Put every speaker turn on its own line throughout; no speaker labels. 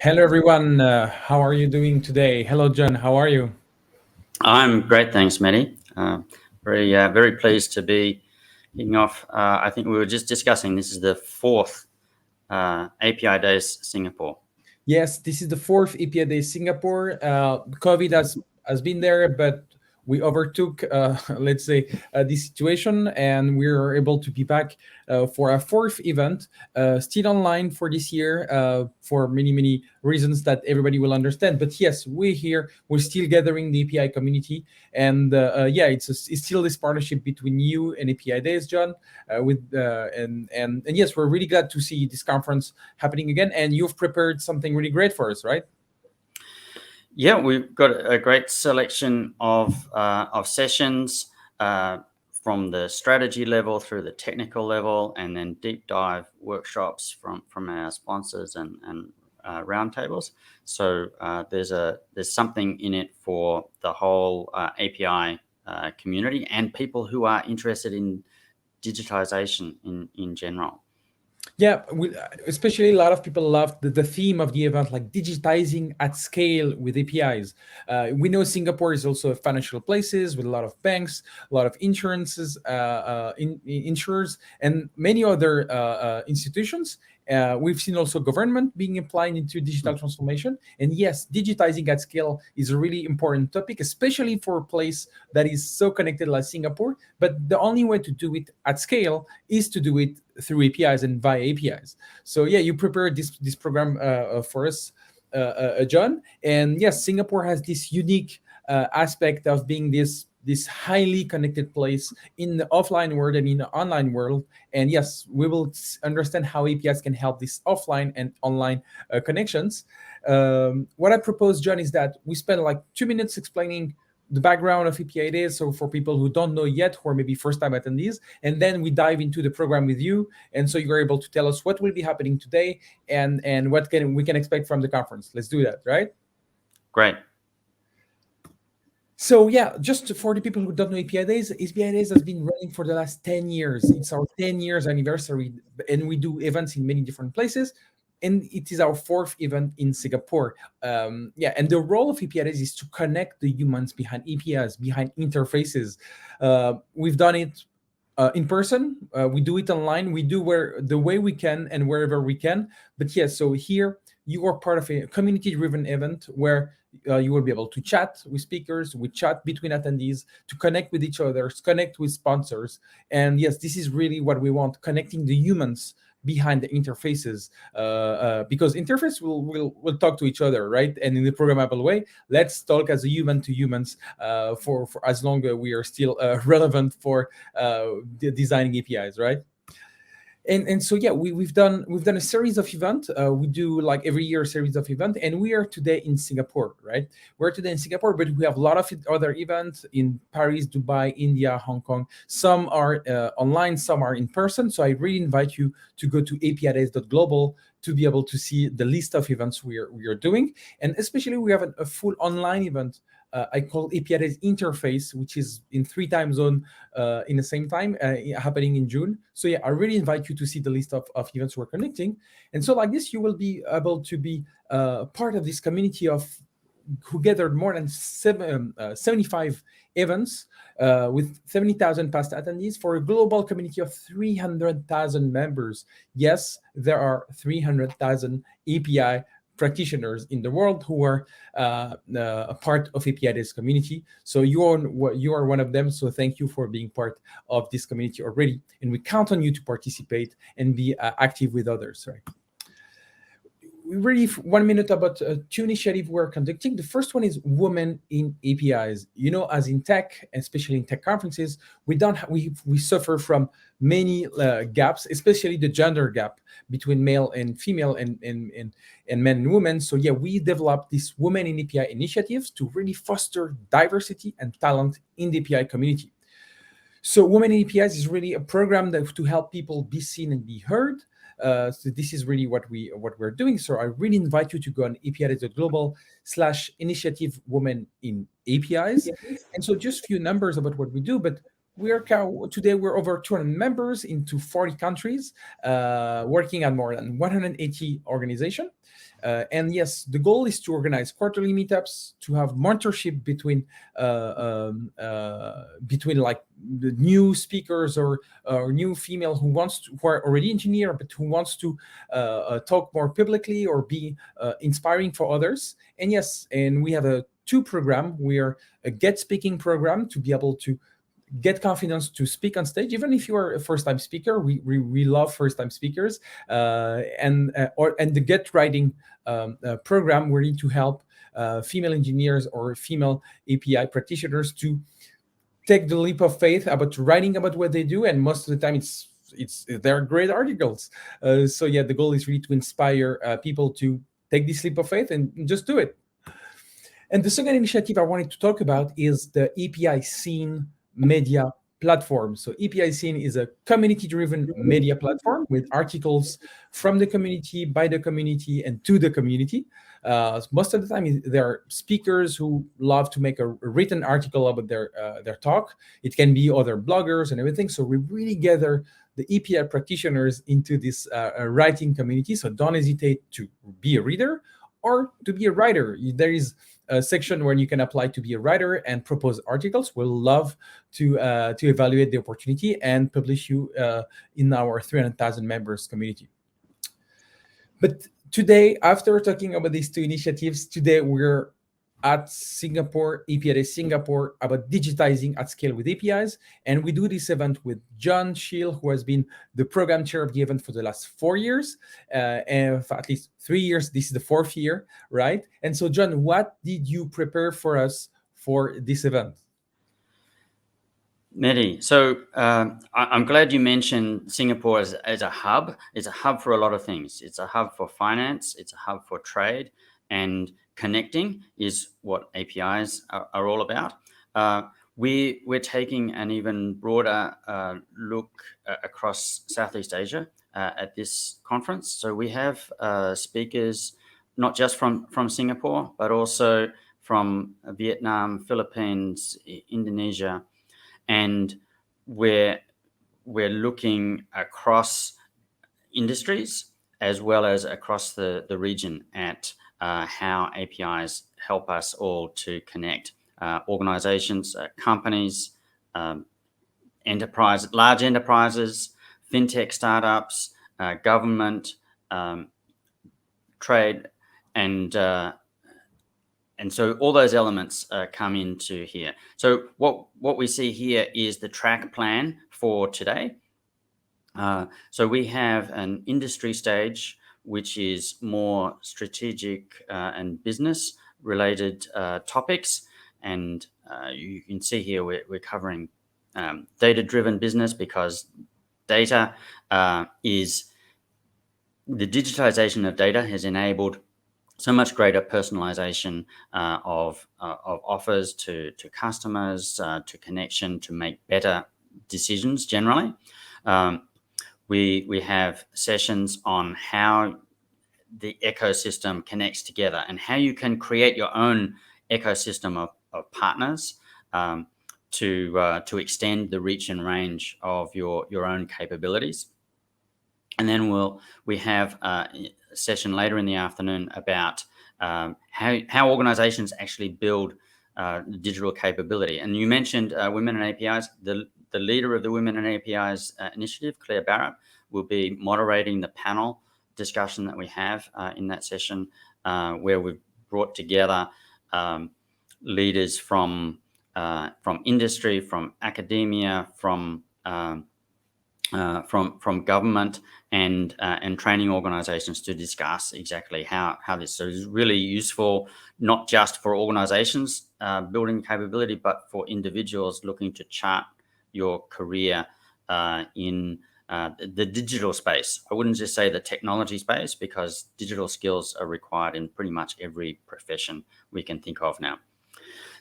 Hello, everyone. How are you doing today? Hello, John. How are you?
I'm great, thanks, Mehdi. Very pleased to be kicking off. I think we were just discussing this is the fourth API Days Singapore.
Yes, this is the fourth Apidays Singapore. COVID has been there, but we overtook, let's say, this situation, and we are able to be back for a fourth event, still online for this year, for many reasons that everybody will understand. But yes, we're here. We're still gathering the API community, and yeah, it's still this partnership between you and API Days, John. And yes, we're really glad to see this conference happening again. And you've prepared something really great for us, right?
Yeah, we've got a great selection of sessions from the strategy level through the technical level, and then deep dive workshops from our sponsors and roundtables. So there's something in it for the whole API community and people who are interested in digitization in general.
Yeah, especially a lot of people love the theme of the event, like digitizing at scale with APIs. We know Singapore is also a financial places with a lot of banks, a lot of insurances, insurers, and many other institutions. We've seen also government being applied into digital transformation. And yes, digitizing at scale is a really important topic, especially for a place that is so connected like Singapore. But the only way to do it at scale is to do it through APIs and via APIs. So yeah, you prepared this program for us, John. And yes, Singapore has this unique aspect of being this highly connected place in the offline world and in the online world. And yes, we will understand how APIs can help this offline and online connections. What I propose, John, is that we spend like 2 minutes explaining the background of API Days, so for people who don't know yet, or maybe first-time attendees, and then we dive into the program with you, and so you're able to tell us what will be happening today and what we can expect from the conference. Let's do that, right?
Great.
So yeah, just for the people who don't know API Days has been running for the last 10 years. It's our 10 years anniversary, and we do events in many different places. And it is our fourth event in Singapore. Yeah, and the role of API Days is to connect the humans behind APIs, behind interfaces. We've done it in person. We do it online. We do where the way we can and wherever we can. But yes, so here you are part of a community-driven event where you will be able to chat with speakers, we chat between attendees, to connect with each other, connect with sponsors. And yes, this is really what we want, connecting the humans behind the interfaces, because interface will talk to each other, right? And in the programmable way, let's talk as a human to humans for as long as we are still relevant for designing APIs, right? And so yeah, we've done a series of events. We do like every year a series of events, and we are today in Singapore, right? We're today in Singapore, but we have a lot of other events in Paris, Dubai, India, Hong Kong. Some are online, some are in person. So I really invite you to go to apidays.global to be able to see the list of events we are doing, and especially we have a full online event. I call APIs interface, which is in 3 time zone in the same time, happening in June. So yeah, I really invite you to see the list of events we're connecting. And so like this, you will be able to be part of this community of who gathered more than 75 events with 70,000 past attendees for a global community of 300,000 members. Yes, there are 300,000 API practitioners in the world who are a part of APIs community. So you are one of them. So thank you for being part of this community already, and we count on you to participate and be active with others. Right? Really 1 minute about 2 initiatives we're conducting. The first one is Women in APIs. You know, as in tech, especially in tech conferences, we suffer from many gaps, especially the gender gap between male and female and men and women. So yeah, we developed this Women in API initiatives to really foster diversity and talent in the API community. So Women in APIs is really a program to help people be seen and be heard. So this is really what we're doing. So I really invite you to go on APIs.global/initiative Women in APIs. And so just few numbers about what we do, but Today we're over 200 members into 40 countries, working at more than 180 organizations. And yes, the goal is to organize quarterly meetups, to have mentorship between like the new speakers or new female who are already engineer but who wants to talk more publicly or be inspiring for others. And yes, and we have a two program. We are a get speaking program to be able to get confidence to speak on stage, even if you are a first-time speaker. We love first-time speakers, and the get writing program. We need to help female engineers or female API practitioners to take the leap of faith about writing about what they do, and most of the time they're great articles. So yeah, the goal is really to inspire people to take this leap of faith and just do it. And the second initiative I wanted to talk about is the APIscene media platform. So APIscene is a community-driven media platform with articles from the community, by the community, and to the community. Most of the time, there are speakers who love to make a written article about their talk. It can be other bloggers and everything. So we really gather the API practitioners into this writing community. So don't hesitate to be a reader or to be a writer. There is a section where you can apply to be a writer and propose articles. We'll love to evaluate the opportunity and publish you in our 300,000 members community. But today, after talking about these two initiatives, today we're at Singapore, Apidays Singapore, about digitizing at scale with APIs. And we do this event with Jon Scheele, who has been the program chair of the event for the last 4 years, and for at least 3 years. This is the 4th year, right? And so, Jon, what did you prepare for us for this event?
Mehdi, so I'm glad you mentioned Singapore as a hub. It's a hub for a lot of things. It's a hub for finance. It's a hub for trade, and connecting is what APIs are all about. We're taking an even broader look across Southeast Asia at this conference. So we have speakers not just from Singapore, but also from Vietnam, Philippines, Indonesia, and we're looking across industries as well as across the region at how APIs help us all to connect organizations, companies, large enterprises, fintech startups, government, trade, and so all those elements come into here. So what we see here is the track plan for today. So we have an industry stage, which is more strategic and business related topics. And you can see here we're covering data-driven business, because data is the digitization of data has enabled so much greater personalization of offers to customers, to connection, to make better decisions generally. We have sessions on how the ecosystem connects together and how you can create your own ecosystem of partners to extend the reach and range of your own capabilities. And then we have a session later in the afternoon about how organizations actually build digital capability. And you mentioned Women and APIs. The leader of the Women and APIs initiative, Claire Barrett, will be moderating the panel discussion that we have in that session, where we've brought together leaders from industry, from academia, from government and training organizations to discuss exactly how this is really useful, not just for organizations building capability, but for individuals looking to chart your career in the digital space. I wouldn't just say the technology space, because digital skills are required in pretty much every profession we can think of now.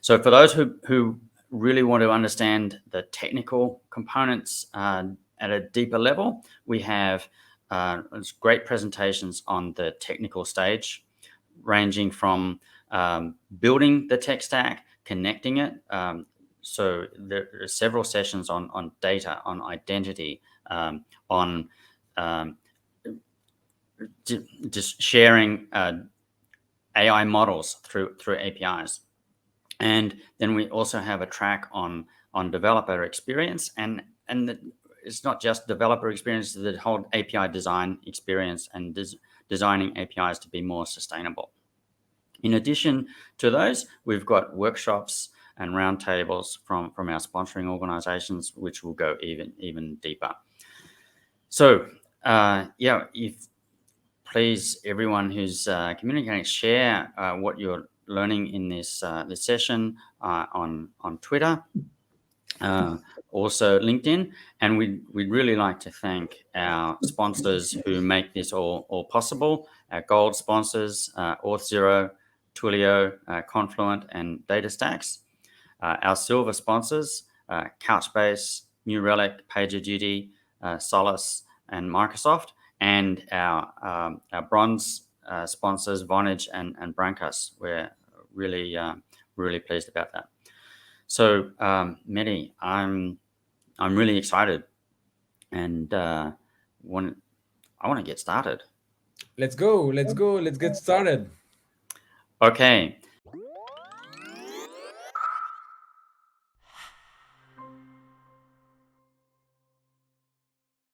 So for those who really want to understand the technical components at a deeper level, we have great presentations on the technical stage, ranging from building the tech stack, connecting it, so there are several sessions on data, on identity, on just sharing AI models through APIs. And then we also have a track on developer experience, and it's not just developer experience, the whole API design experience and designing APIs to be more sustainable. In addition to those, we've got workshops and roundtables from our sponsoring organizations, which will go even deeper. So if please, everyone who's communicating, share what you're learning in this session on Twitter, also LinkedIn, and we'd really like to thank our sponsors who make this all possible. Our gold sponsors, Auth0, Twilio, Confluent, and DataStax. Our silver sponsors, Couchbase, New Relic, PagerDuty, Solace, and Microsoft. And our bronze sponsors, Vonage and Brancos. We're really pleased about that. So, Mehdi, I'm really excited, and I want to get started.
Let's go. Let's get started.
Okay.